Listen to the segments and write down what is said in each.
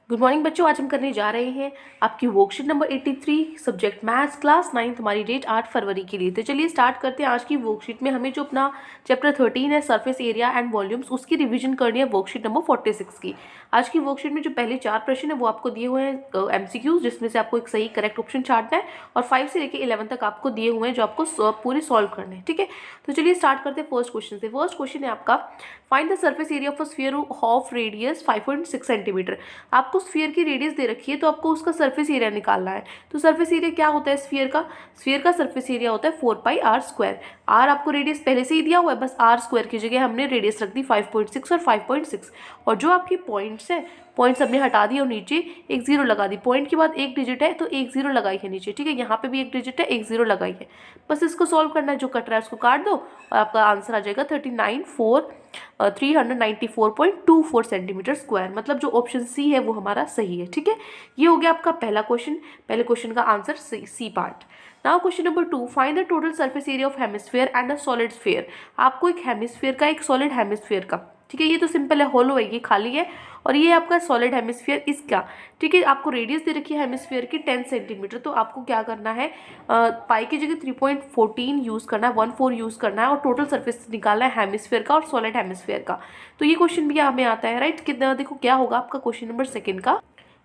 Good morning बच्चों, आज हम करने जा रहे हैं आपकी worksheet number 83 subject maths class 9th। हमारी डेट 8 फरवरी के लिए। तो चलिए स्टार्ट करते हैं। आज की वर्कशीट में हमें जो अपना चैप्टर 13 है सरफेस एरिया एंड वॉल्यूम्स, उसकी रिवीजन करनी है वर्कशीट नंबर 46 की। आज की वर्कशीट में जो पहले 4 प्रश्न है वो आपको दिए हुए हैं MCQs, जिसमें से आपको एक सही करेक्ट ऑप्शन छांटना है, और 5 से लेकर 11 तक आपको दिए हुए हैं जो आपको पूरे सॉल्व करने हैं। ठीक है, तो चलिए स्टार्ट करते हैं फर्स्ट क्वेश्चन से। फर्स्ट क्वेश्चन है आपका, find the surface area of a sphere of radius 5.6 centimetre. आपको स्फीयर की रेडियस दे रखी है तो आपको उसका सरफेस एरिया निकालना है। तो सरफेस एरिया क्या होता है स्फीयर का सरफेस एरिया होता है 4πr²। आर आपको रेडियस पहले से ही दिया हुआ है, बस r² की जगह हमने रेडियस रख दी 5.6 और 5.6। और जो आपके पॉइंट्स है, पॉइंट्स हमने हटा दिए और नीचे एक जीरो लगा दी। पॉइंट के बाद एक डिजिट है तो एक जीरो लगाई है नीचे। ठीक है, यहाँ पे भी एक डिजिट है, एक जीरो लगाई है। बस इसको सॉल्व करना है, जो कट रहा है उसको काट दो और आपका आंसर आ जाएगा 394.24 सेंटीमीटर स्क्वायर। मतलब जो ऑप्शन सी है वो हमारा सही है। ठीक है, ये हो गया आपका पहला क्वेश्चन। पहले क्वेश्चन का answer C part. Now question number 2, find the total surface area of hemisphere and a solid sphere. आपको एक हेमिस्फीयर का, एक सॉलिड हेमिस्फीयर का, ठीक है, ये तो सिंपल है, होलो है, ये खाली है, और ये आपका सॉलिड हेमिस्फीयर इसका। ठीक है, आपको रेडियस दे रखी है हेमिस्फीयर की 10 सेंटीमीटर। तो आपको क्या करना है, पाई की जगह 3.14 यूज़ करना है, 14 यूज़ करना है, और टोटल सरफेस निकालना है हेमिस्फीयर का और सॉलिड हेमिस्फीयर का। तो ये क्वेश्चन भी हमें आता है, राइट। कितना देखो क्या होगा आपका क्वेश्चन नंबर 2 का।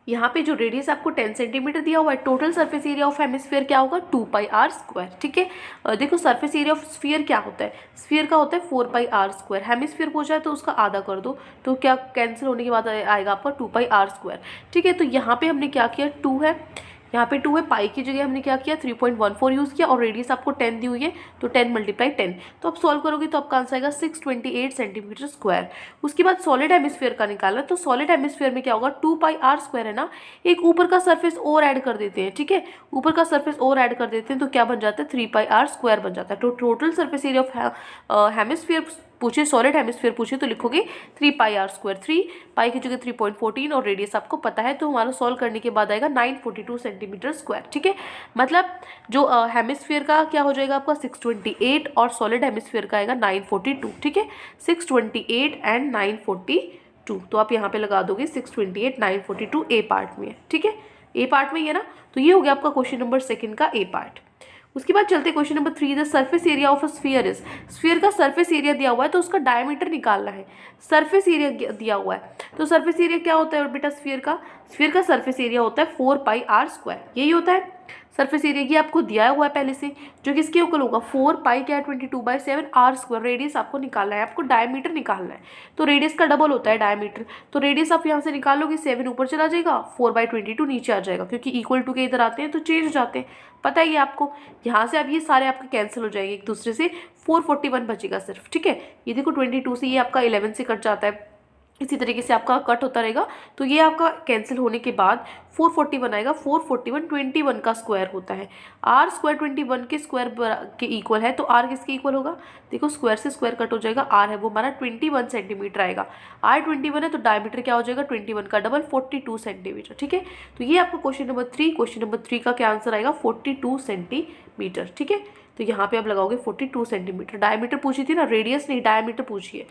यहाँ पे जो रेडियस आपको 10 सेंटीमीटर दिया हुआ है, total surface area of hemisphere क्या होगा 2πr²। ठीक है, देखो सरफेस एरिया ऑफ स्फीयर क्या होता है, स्फीयर का होता है 4πr²। हेमिस्फीयर पूछा है तो उसका आधा कर दो, तो क्या कैंसिल होने के बाद आएगा आपका 2πr²। ठीक है, तो यहाँ पे हमने क्या किया, 2 है, यहाँ पे 2 है, पाई की जगह हमने क्या किया 3.14 यूज़ किया, और रेडियस आपको 10 दी हुई है तो 10 × 10। तो आप सॉल्व करोगे तो आपका आंसर आएगा 628 सेंटीमीटर स्क्वायर। उसके बाद सॉलिड हेमिस्फीयर का निकालना, तो सॉलिड हेमिस्फीयर में क्या होगा 2πr² है ना, एक ऊपर का सरफेस और ऐड कर देते हैं। ठीक है, ऊपर का सरफेस और ऐड कर देते हैं तो क्या बन जाता है 3πr² बन जाता है। तो total surface area of hemisphere पूछे, सॉलिड हेमिस्फीयर पूछे तो लिखोगे 3πr²। 3 पाई की जगह 3.14 और रेडियस आपको पता है, तो हमारा सॉल्व करने के बाद आएगा 942 सेंटीमीटर स्क्वायर। ठीक है, मतलब जो हेमिस्फीयर का क्या हो जाएगा आपका 628 और सॉलिड हेमिस्फीयर का आएगा 942। ठीक है, 628 एंड 942, तो आप यहाँ पे लगा दोगे 628 942 ए पार्ट में है। ठीक है, ए पार्ट में ही है ना। तो ये हो गया आपका क्वेश्चन नंबर 2 का ए पार्ट। उसके बाद चलते question number 3, the surface area of a sphere is. Sphere का सरफेस एरिया दिया हुआ है तो उसका डायमीटर निकालना है। सरफेस एरिया दिया हुआ है तो सरफेस एरिया क्या होता है बेटा, स्फीयर का सरफेस एरिया होता है 4πr²। यही होता है सरफेस एरिया, की आपको दिया हुआ है पहले से, जो किसके इक्वल होगा 4 पाई क्या है 22/7 r²। रेडियस आपको निकालना है, आपको डायमीटर निकालना है, तो रेडियस का डबल होता है डायमीटर। तो रेडियस आप यहाँ से निकालोगे, 7 ऊपर चला जाएगा, 4/22 नीचे आ जाएगा, क्योंकि इक्वल टू के इधर आते हैं तो चेंज हो जाते हैं, पता ही है आपको। यहाँ से अब ये सारे आपके कैंसिल हो जाएंगे एक दूसरे से, 441 बचेगा सिर्फ। ठीक है, ये देखो 22 से ये आपका 11 से कट जाता है, इसी तरीके से आपका कट होता रहेगा। तो ये आपका कैंसिल होने के बाद 441 आएगा। 441 21 का स्क्वायर होता है। r² 21 के स्क्वायर के इक्वल है, तो r किसके इक्वल होगा, देखो स्क्वायर से स्क्वायर कट हो जाएगा, r है वो हमारा 21 सेंटीमीटर आएगा। r 21 है तो डायमीटर क्या हो जाएगा 21 का डबल 42 सेंटीमीटर। ठीक है, तो ये आपका क्वेश्चन नंबर 3, क्वेश्चन नंबर 3 का क्या आंसर आएगा 42 सेंटीमीटर। ठीक है, तो यहाँ पे आप लगाओगे 42 सेंटीमीटर। डायमीटर पूछी थी ना, रेडियस नहीं, डायमीटर पूछी है।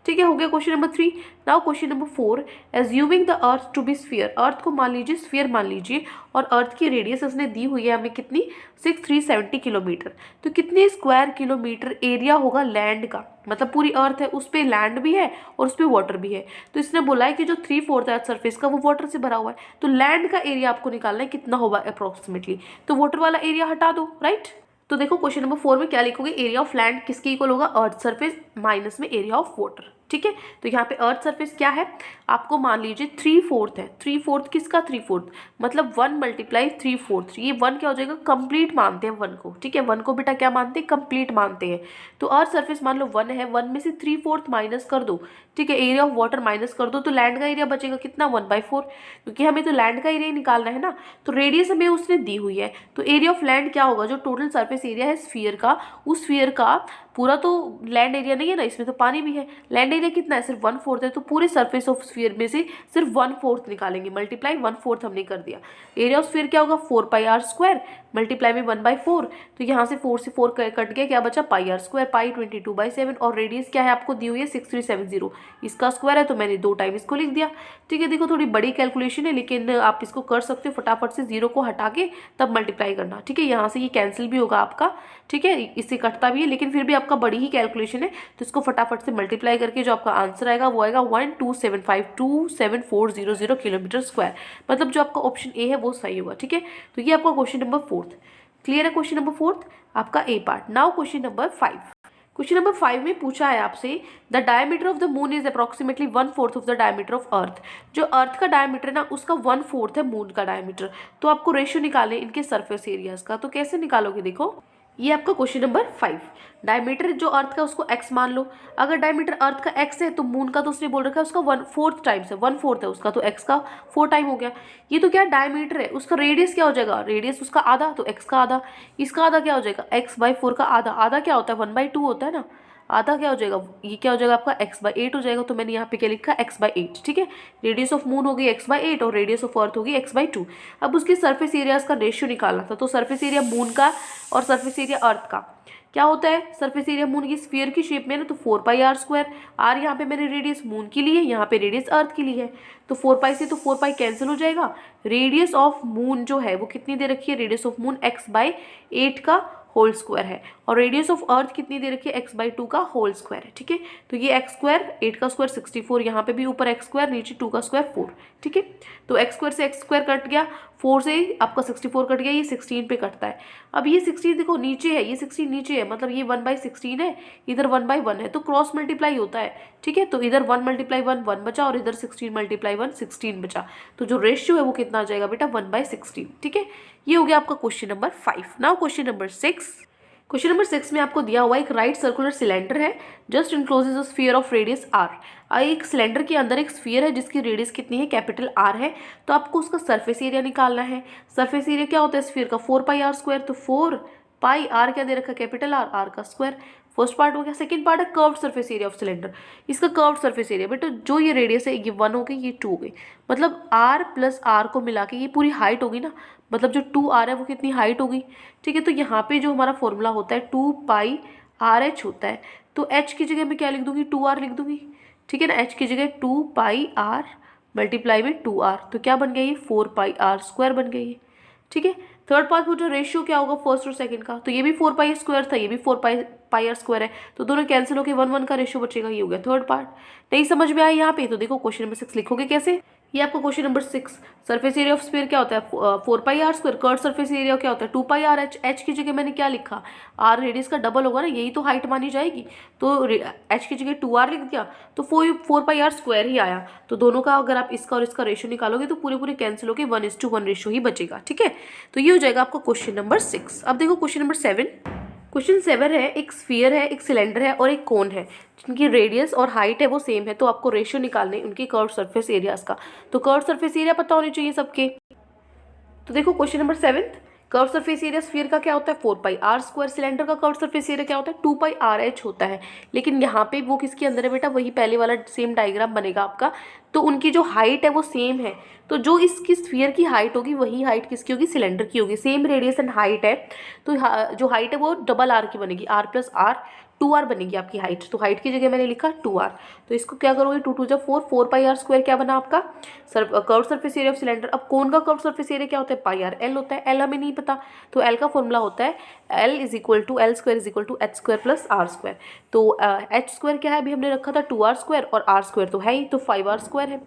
ठीक है, हो गया question number 3। Now question number 4, assuming the earth to be sphere. Earth को मान लीजिए स्फीयर मान लीजिए, और अर्थ की रेडियस उसने दी हुई है हमें कितनी 6370 किलोमीटर। तो कितने स्क्वायर किलोमीटर एरिया होगा लैंड का, मतलब पूरी अर्थ है उस पर लैंड भी है और उस पर वाटर भी है। तो इसने बोला है कि जो 3/4 अर्थ सरफेस का वो वाटर से भरा हुआ है, तो लैंड का एरिया आपको निकालना है कितना होगा अप्रोक्सीमेटली। तो वाटर वाला एरिया हटा दो, राइट। तो देखो क्वेश्चन नंबर 4 में क्या लिखोगे, एरिया ऑफ लैंड किसके इक्वल होगा, अर्थ सरफेस माइनस में एरिया ऑफ वाटर। ठीक है, तो यहाँ पे अर्थ सरफेस क्या है, आपको मान लीजिए 3/4 है। 3/4 किसका 3/4 मतलब 1 × 3/4। ये 1 क्या हो जाएगा, कंप्लीट मानते हैं 1 को। ठीक है, 1 को बेटा क्या मानते हैं, कंप्लीट मानते हैं। तो अर्थ सरफेस मान लो 1 है, 1 में से 3/4 माइनस कर दो। ठीक है, एरिया ऑफ वाटर माइनस कर दो, तो लैंड का एरिया बचेगा कितना 1/4, क्योंकि हमें तो लैंड का एरिया निकालना है ना। तो रेडियस हमें उसने दी हुई है, तो एरिया ऑफ लैंड क्या होगा, जो टोटल सरफेस एरिया है स्फीयर का, उस स्फीयर का पूरा तो लैंड एरिया नहीं है ना, इसमें तो पानी भी है। लैंड एरिया कितना है, सिर्फ 1/4 है, तो पूरे सरफेस ऑफ स्फीयर में से सिर्फ 1/4 निकालेंगे, मल्टीप्लाई 1/4 हमने कर दिया। एरिया ऑफ स्फीयर क्या होगा, 4πr² मल्टीप्लाई में 1/4, तो यहाँ से 4 से 4 कट गया, क्या बचा πr², पाई 22/7, और रेडियस क्या है आपको दी हुई है 6370, इसका स्क्वायर है तो मैंने 2 टाइम इसको लिख दिया। ठीक है, देखो थोड़ी बड़ी कैलकुलेशन है लेकिन आप इसको कर सकते हो, फटाफट से 0 को हटा के तब मल्टीप्लाई करना। ठीक है, यहाँ से ये कैंसिल भी होगा आपका, ठीक है, इससे कटता भी है लेकिन फिर भी आपका बड़ी ही कैलकुलेशन है, तो इसको फटाफट से मल्टीप्लाई करके जो आपका आंसर आएगा वो आएगा 127527400 किलोमीटर स्क्वायर, मतलब जो आपका ऑप्शन ए है वो सही होगा। ठीक है, तो ये आपका क्वेश्चन नंबर 4। क्लियर है क्वेश्चन नंबर 4 आपका A part. Now question number 5। Question number 5 में पूछा है आपसे, the diameter of the moon is approximately 1/4 of the diameter of earth. जो अर्थ का डायमीटर है ना उसका 1/4 है मून का डायमीटर, तो आपको रेशियो निकालें इनके सरफेस एरियाज का, तो कैसे निकालोगे, देखो ये आपका क्वेश्चन नंबर 5। डायमीटर जो अर्थ का उसको x मान लो, अगर डायमीटर अर्थ का x है तो मून का तो उसने बोल रखा है उसका 1/4 टाइम्स है, 1/4 है उसका, तो x का 4 टाइम हो गया। ये तो क्या डायमीटर है, उसका रेडियस क्या हो जाएगा, रेडियस उसका आधा, तो x का आधा, इसका आधा क्या हो जाएगा, x/4 का आधा, आधा क्या होता है 1/2 होता है ना, आधा क्या हो जाएगा, ये क्या हो जाएगा आपका x/8 हो जाएगा, तो मैंने यहाँ पे क्या लिखा x/8। ठीक है, रेडियस ऑफ मून होगी x/8 और रेडियस ऑफ अर्थ होगी x/2। अब उसकी सरफेस एरियाज का रेशियो निकालना था, तो सरफेस एरिया मून का और सरफेस एरिया अर्थ का क्या होता है, सरफेस एरिया मून की स्फीयर की शेप में ना, तो 4πr², आर यहाँ पे मैंने रेडियस मून की ली है, यहाँ पे रेडियस अर्थ की ली है, तो 4π से तो 4π कैंसिल हो जाएगा। रेडियस ऑफ मून जो है वो कितनी दे रखी है, रेडियस ऑफ मून x/8 का होल स्क्वायर है, और रेडियस ऑफ अर्थ कितनी दे रखी है, x/2 का होल स्क्वायर है। ठीक है, तो ये x², 8 का स्क्वायर 64, यहाँ पे भी ऊपर x², नीचे 2 का स्क्वायर 4। ठीक है, तो x² से x² कट गया, 4 से आपका 64 कट गया, ये 16 पे कटता है। अब ये 16 देखो नीचे है, ये 16 नीचे है, मतलब ये 1/16 है, इधर 1/1 है, तो क्रॉस मल्टीप्लाई होता है। ठीक है, तो इधर 1 × 1 1 बचा, और इधर 16 × 1 16 बचा, तो जो रेशियो है वो कितना आ जाएगा बेटा 1/16। ठीक है, ये हो गया आपका question number 5। Now question number 6। Question number 6 में आपको दिया हुआ एक राइट सर्कुलर सिलेंडर है, just encloses a sphere of radius r। एक सिलेंडर के अंदर एक स्फीयर है जिसकी रेडियस कितनी है, कैपिटल R है, तो आपको उसका सरफेस एरिया निकालना है। सरफेस एरिया क्या होता है स्फीयर का, 4πr², तो 4πr क्या दे रखा है, कैपिटल R, R का स्क्वायर। फर्स्ट पार्ट हो गया। सेकंड पार्ट है curved surface area of cylinder. इसका कर्व्ड सरफेस एरिया बेटा जो ये रेडियस है, ये 1 हो गई, ये 2 हो गई, मतलब r + r को मिला के ये पूरी हाइट होगी ना, मतलब जो 2r है वो कितनी हाइट होगी। ठीक है, तो यहाँ पे जो हमारा फॉर्मूला होता है 2πrh होता है, तो h की जगह मैं क्या लिख दूंगी, 2r लिख दूंगी। ठीक है ना, h की जगह 2πr मल्टीप्लाई में 2r, तो क्या बन गया ये 4πr² बन गई है। ठीक है, थर्ड पार्ट पूछा रेशियो क्या होगा फर्स्ट और सेकंड का, तो ये भी 4π² था, ये भी 4πr² है, तो दोनों कैंसिल होकर 1 1 का रेशियो बचेगा, ये हो गया थर्ड पार्ट। नहीं समझ में आया यहाँ पे, तो देखो क्वेश्चन नंबर 6 लिखोगे कैसे। ये आपका question number 6, surface area of sphere क्या होता है 4πr², कर्व सरफेस एरिया क्या होता है 2πrh। h की जगह मैंने क्या लिखा, r रेडियस का डबल होगा ना, यही तो हाइट मानी जाएगी, तो h की जगह 2r लिख दिया, तो 4πr² ही आया। तो दोनों का अगर आप इसका और इसका रेशियो निकालोगे तो पूरे पूरे कैंसिल होकर 1:1 रेशियो ही बचेगा। ठीक है, तो ये हो जाएगा आपका क्वेश्चन नंबर 6। अब देखो क्वेश्चन नंबर 7। क्वेश्चन 7 है, एक स्फीयर है, एक सिलेंडर है और एक कोन है, जिनकी रेडियस और हाइट है वो सेम है, तो आपको रेशियो निकालने उनके कर्व सरफेस एरियाज का। तो कर्व सरफेस एरिया पता होने चाहिए सबके। तो देखो question number 7, curve surface area sphere का क्या होता है 4πr², सिलेंडर का कर्व सरफेस एरिया क्या होता है 2πrh होता है। लेकिन यहाँ पे वो किसके अंदर है बेटा, वही पहले वाला सेम डायग्राम बनेगा आपका, तो उनकी जो हाइट है वो सेम है, तो जो इसकी स्फीयर की हाइट होगी वही हाइट किसकी होगी, सिलेंडर की होगी। सेम रेडियस एंड हाइट है, तो जो हाइट है वो डबल r की बनेगी, r + r 2r बनेगी आपकी हाइट। तो हाइट की जगह मैंने लिखा 2r, तो इसको क्या करोगे 2 2 4, 4πr² क्या बना आपका curve surface area of cylinder. अब कोन का कर्व सरफेस एरिया क्या होता है πr, l होता है, l हमें नहीं पता, तो l का फॉर्मूला होता है l = l² = h² + r²। तो h² क्या है, अभी हमने रखा था 2r² और r² तो है ही, तो 5r² है,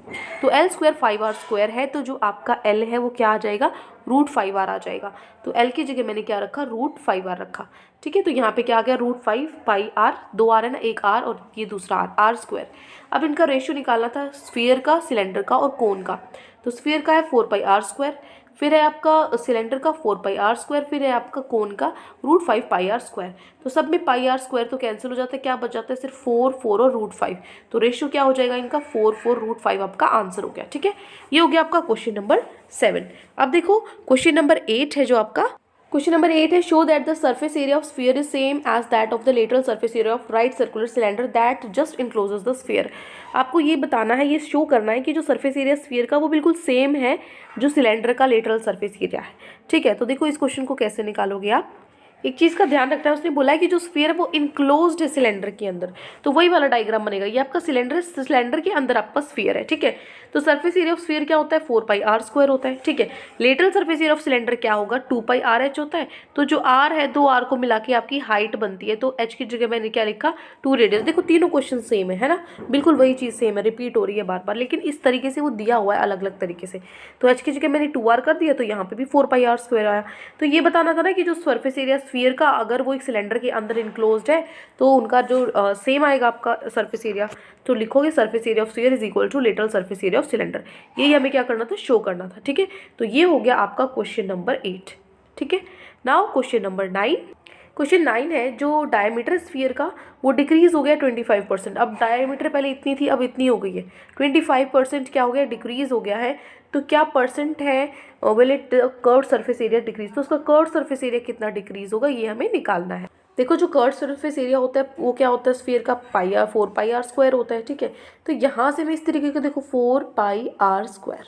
तो l² 5r² है, तो जो आपका l है वो क्या आ जाएगा √5r आ जाएगा। तो l की जगह मैंने क्या रखा √5r रखा। ठीक है, तो यहाँ पे क्या आ गया √5πr, 2r है ना, एक r और ये दूसरा r, r²। अब इनका रेशियो निकालना था स्फीयर का, सिलेंडर का और कोन का। तो स्फीयर का है 4πr², फिर है आपका सिलेंडर का 4πr², फिर है आपका कोन का √5πr²। तो सब में πr² तो कैंसिल हो जाता है, क्या बच जाता है सिर्फ 4 4 और √5, तो रेशियो क्या हो जाएगा इनका 4 4 √5 आपका आंसर हो गया। ठीक है, ये हो गया आपका क्वेश्चन नंबर 7। अब देखो क्वेश्चन नंबर 8 है जो आपका क्वेश्चन नंबर 8 है show that the surface area of sphere is same as that of the lateral surface area of right circular cylinder that just encloses the sphere. आपको ये बताना है, ये शो करना है कि जो सरफेस एरिया स्फीयर का वो बिल्कुल सेम है जो सिलेंडर का लेटरल सरफेस एरिया है। ठीक है, तो देखो इस क्वेश्चन को कैसे निकालोगे आप। एक चीज़ का ध्यान रखना है, उसने बोला है कि जो स्फीयर है वो इनक्लोज्ड है सिलेंडर के अंदर, तो वही वाला डायग्राम बनेगा। ये आपका सिलेंडर है, सिलेंडर के अंदर आपका स्फीयर है। ठीक है, तो सरफेस एरिया ऑफ स्फीयर क्या होता है 4πr² होता है। ठीक है, lateral surface area of cylinder क्या होगा 2πrh होता है। तो जो r है, दो r को मिला के आपकी हाइट बनती है, तो h की जगह मैंने क्या लिखा 2 रेडियस। देखो तीनों क्वेश्चन सेम है ना, बिल्कुल वही चीज़ सेम है, रिपीट हो रही है बार बार, लेकिन इस तरीके से वो दिया हुआ है अलग अलग तरीके से। तो h की जगह मैंने 2r कर दिया, तो यहाँ पे भी 4πr² आया। तो ये बताना था ना कि जो सरफेस एरिया स्फीयर का अगर वो एक सिलेंडर के अंदर इनक्लोज्ड है तो उनका जो सेम आएगा आपका सरफेस एरिया। तो लिखोगे surface area of sphere is equal to lateral surface area of cylinder. यही हमें क्या करना था, शो करना था। ठीक है, तो ये हो गया आपका क्वेश्चन नंबर 8। ठीक है, नाउ क्वेश्चन नंबर 9। क्वेश्चन 9 है जो डायमीटर स्फीयर का वो डिक्रीज हो गया 25%। अब डायमीटर पहले इतनी थी, अब इतनी हो गई है, 25% क्या हो गया, डिक्रीज हो गया है। तो क्या परसेंट है, will it curve surface area decrease, तो उसका कर्व सरफेस एरिया कितना डिक्रीज होगा ये हमें निकालना है। देखो जो कर्व सरफेस एरिया होता है वो क्या होता है स्फीयर का 4πr² होता है। ठीक है, तो यहाँ से मैं इस तरीके का देखो 4πr²,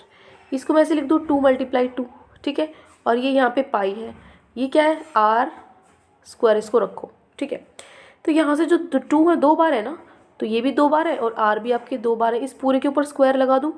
इसको मैं ऐसे लिख दूँ 2 × 2। ठीक है, और ये यहाँ पे पाई है, ये क्या है r², इसको रखो। ठीक है, तो यहाँ से जो 2 है 2 बार है ना, तो ये भी 2 बार है और r भी आपके 2 बार है, इस पूरे के ऊपर स्क्वायर लगा दूँ।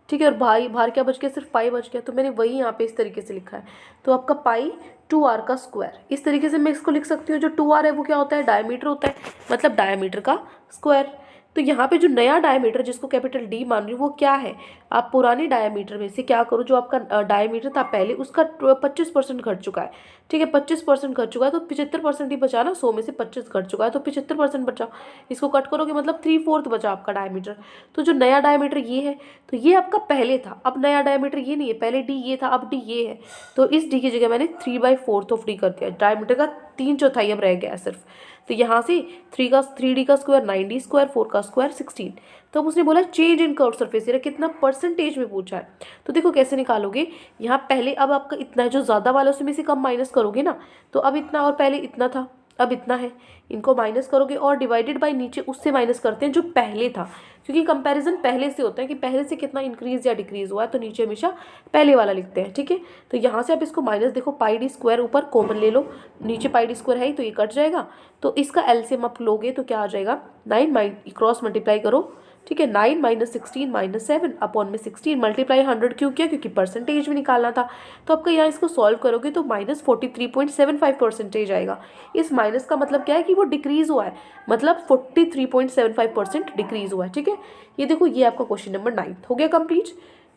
ठीक है, और बाहर क्या बच गया, सिर्फ पाई बच गया, तो मैंने वही यहाँ पे इस तरीके से लिखा है। तो आपका पाई 2r², इस तरीके से मैं इसको लिख सकती हूँ। जो 2r है वो क्या होता है, डायमीटर होता है, मतलब डायमीटर का स्क्वायर। तो यहाँ पे जो नया डायमीटर जिसको कैपिटल D मान रही हूँ वो क्या है, आप पुराने डायमीटर में से क्या करो, जो आपका डायमीटर था पहले उसका 25% घट चुका है। ठीक है, 25% घट चुका है, तो 75% ही बचा ना, 100 में से 25 घट चुका है तो 75% बचा। इसको कट करोगे मतलब 3/4 बचा आपका डायमीटर। तो जो नया डायमीटर ये है, तो ये आपका पहले था, अब नया डायमीटर ये नहीं है, पहले D ये था अब D ये है, तो इस D की जगह मैंने 3/4 कर दिया। डायमीटर का 3/4 अब रह गया है सिर्फ। तो यहाँ से 3D का स्क्वायर 9D स्क्वायर, 4 का स्क्वायर 16। तो अब उसने बोला change in curve surface area, कितना परसेंटेज में पूछा है। तो देखो कैसे निकालोगे, यहाँ पहले अब आपका इतना है, जो ज़्यादा वाला उसमें से कम माइनस करोगे ना, तो अब इतना और पहले इतना था अब इतना है, इनको माइनस करोगे और डिवाइडेड बाय नीचे उससे माइनस करते हैं जो पहले था, क्योंकि कंपैरिजन पहले से होता है कि पहले से कितना इंक्रीज या डिक्रीज हुआ है, तो नीचे हमेशा पहले वाला लिखते हैं। ठीक है, तो यहाँ से आप इसको माइनस, देखो πd² ऊपर कॉमन ले लो, नीचे πd² है ही तो ये कट जाएगा, तो इसका एलसीएम आप लोगे तो क्या आ जाएगा 9 क्रॉस मल्टीप्लाई करो। ठीक है, 9 - 16 - 7 अपॉन में 16 मल्टीप्लाई 100 क्यों किया, क्योंकि परसेंटेज में निकालना था। तो आपका यहाँ इसको सॉल्व करोगे तो -43.75% आएगा। इस माइनस का मतलब क्या है कि वो डिक्रीज हुआ है, मतलब 43.75% डिक्रीज हुआ है। ठीक है, ये देखो ये आपका क्वेश्चन नंबर 9 हो गया कंप्लीट।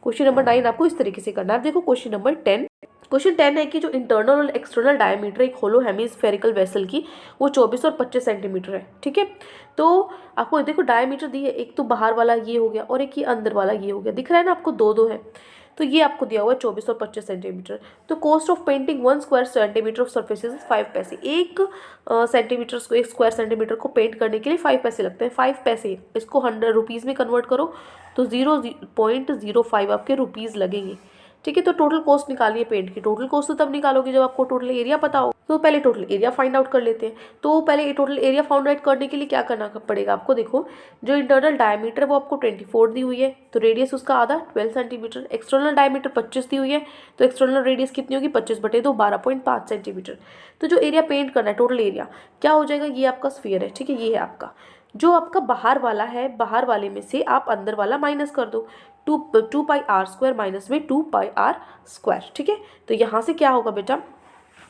क्वेश्चन नंबर 9 आपको इस तरीके से करना है। देखो क्वेश्चन नंबर 10। क्वेश्चन 10 है कि जो इंटरनल और एक्सटर्नल डायमीटर एक होलो हेमिस्फेरिकल वेसल की वो 24 और 25 सेंटीमीटर है। ठीक है, तो आपको देखो डायमीटर दी है, एक तो बाहर वाला ये हो गया और एक ये अंदर वाला ये हो गया, दिख रहा है ना आपको, दो है। तो ये आपको दिया हुआ है 24 और 25 सेंटीमीटर। तो cost of painting 1 square centimetre of surface is 5 पैसे। एक स्क्वायर सेंटीमीटर को पेंट करने के लिए 5 पैसे लगते हैं। 5 पैसे इसको 100 रुपीज़ में कन्वर्ट करो तो 0.05 आपके रुपीज़ लगेंगे। ठीक है, तो टोटल कॉस्ट निकालिए पेंट की। टोटल कॉस्ट तो तब निकालोगे जब आपको टोटल एरिया पता हो। तो पहले टोटल एरिया फाइंड आउट कर लेते हैं। तो पहले टोटल एरिया फाइंड आउट करने के लिए क्या करना पड़ेगा आपको, देखो जो इंटरनल डायमीटर वो आपको 24 दी हुई है, तो रेडियस उसका आधा 12 सेंटीमीटर। एक्सटर्नल डायमीटर 25 दी हुई है, तो एक्सटर्नल रेडियस कितनी होगी 25/2 12.5 सेंटीमीटर। तो जो एरिया पेंट करना है टोटल एरिया क्या हो जाएगा, ये आपका स्फीयर है। ठीक है, ये है आपका जो आपका बाहर वाला है, बाहर वाले में से आप अंदर वाला माइनस कर दो, 2πr² माइनस में 2πr²। ठीक है, तो यहाँ से क्या होगा बेटा,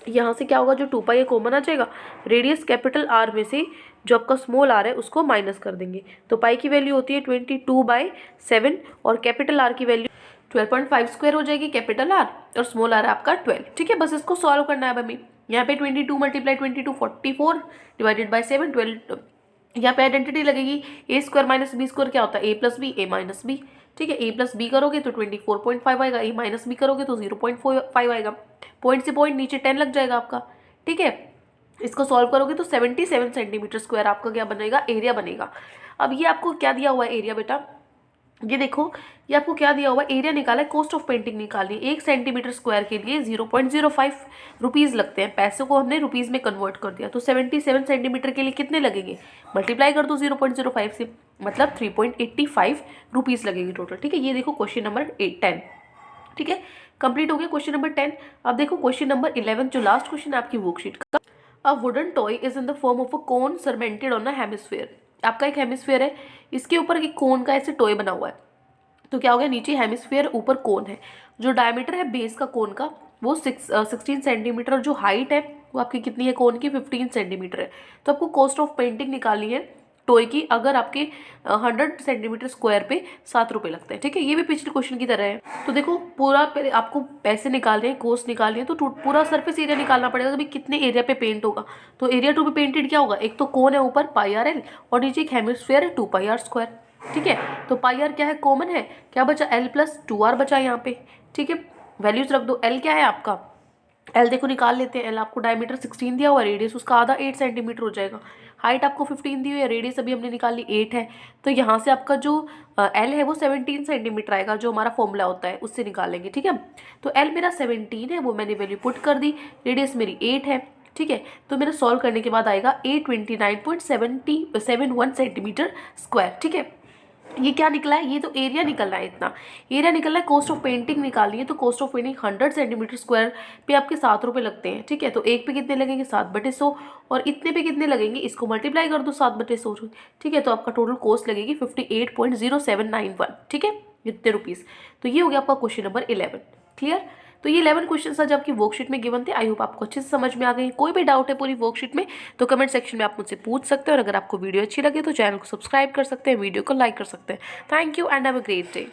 यहाँ से क्या होगा, जो 2π है कॉमन आ जाएगा, रेडियस कैपिटल R में से जो आपका स्मॉल r है उसको माइनस कर देंगे। तो पाई की वैल्यू होती है 22/7 और कैपिटल R की वैल्यू 12.5² हो जाएगी कैपिटल R, और स्मॉल r आपका 12। ठीक है, बस इसको सॉल्व करना है अब हमें। यहाँ पे 22 × 22 44 डिवाइडेड बाई 7 12। यहाँ पे आइडेंटिटी लगेगी, a² - b² क्या होता है a + b a - b। ठीक है, a + b करोगे तो 24.5 आएगा, a - b करोगे तो 0.5 आएगा। पॉइंट से पॉइंट नीचे 10 लग जाएगा आपका। ठीक है, इसको सॉल्व करोगे तो 77 सेंटीमीटर स्क्वायर आपका क्या बनेगा, एरिया बनेगा। अब ये आपको क्या दिया हुआ है एरिया बेटा, ये देखो, ये आपको क्या दिया हुआ है, एरिया निकाला है, कॉस्ट ऑफ पेंटिंग निकालनी है। 1 सेंटीमीटर स्क्वायर के लिए 0.05 रुपीज़ लगते हैं। पैसे को हमने रुपीज़ में कन्वर्ट कर दिया, तो 77 सेंटीमीटर के लिए कितने लगेंगे, मल्टीप्लाई कर दो 0.05 से, मतलब 3.85 रुपीज़ लगेंगे टोटल। ठीक है, ये देखो क्वेश्चन नंबर 10। ठीक है, कंप्लीट हो गया क्वेश्चन नंबर 10। अब देखो क्वेश्चन नंबर 11 जो लास्ट क्वेश्चन है आपकी वर्कशीट का। A wooden toy is in the form of a cone surmounted on a hemisphere. आपका एक हेमिस्फीयर है, इसके ऊपर एक कोन का ऐसे टॉय बना हुआ है। तो क्या हो गया, नीचे हेमिस्फीयर ऊपर कोन है। जो डायमीटर है बेस का कोन का वो 16 सेंटीमीटर, और जो हाइट है वो आपकी कितनी है कोन की, 15 सेंटीमीटर है। तो आपको कॉस्ट ऑफ पेंटिंग निकालनी है टॉय की, अगर आपके 100 सेंटीमीटर स्क्वायर पे 7 रुपये लगते हैं। ठीक है, ये भी पिछले क्वेश्चन की तरह है। तो देखो पूरा आपको पैसे निकालने हैं, कॉस्ट निकालनी है, तो पूरा सरफेस एरिया निकालना पड़ेगा कि कितने एरिया पे पेंट होगा। तो एरिया टू बी पेंटेड क्या होगा, एक तो कोन है ऊपर πr_l, और नीचे एक हेमिस्फीयर है 2πr²। ठीक है, तो πr क्या है, कॉमन है, क्या बचा l+2r बचा यहाँ पे। ठीक है, वैल्यूज रख दो। l क्या है आपका, l देखो निकाल लेते हैं। l आपको डायमीटर 16 दिया हुआ, रेडियस उसका आधा 8 सेंटीमीटर हो जाएगा। हाइट आपको 15 दी हुई है, रेडियस अभी हमने निकाली 8 है। तो यहाँ से आपका जो l है वो 17 सेंटीमीटर आएगा, जो हमारा फॉर्मूला होता है उससे निकालेंगे। ठीक है, तो l मेरा 17 है, वो मैंने वैल्यू पुट कर दी, रेडियस मेरी 8 है। ठीक है, तो मेरा सॉल्व करने के बाद आएगा 829.71 सेंटीमीटर स्क्वायर। ठीक है, ये क्या निकला है, ये तो एरिया निकलना है, इतना एरिया निकलना है। कॉस्ट ऑफ पेंटिंग निकालनी है, तो cost of painting 100 centimetre square पे आपके 7 रुपये लगते हैं। ठीक है, तो एक पे कितने लगेंगे, 7/100, और इतने पे कितने लगेंगे, इसको मल्टीप्लाई कर दो 7/100। ठीक है, तो आपका टोटल कॉस्ट लगेगी 58.0791। ठीक है, इतने रुपीज़। तो ये हो गया आपका क्वेश्चन नंबर 11। क्लियर। तो ये 11 क्वेश्चन आज आपकी वर्कशीट में गिवन थे। आई होप आपको अच्छे से समझ में आ गए। कोई भी डाउट है पूरी वर्कशीट में तो कमेंट सेक्शन में आप मुझसे पूछ सकते हैं, और अगर आपको वीडियो अच्छी लगे तो चैनल को सब्सक्राइब कर सकते हैं, वीडियो को लाइक कर सकते हैं। Thank you and have a great day.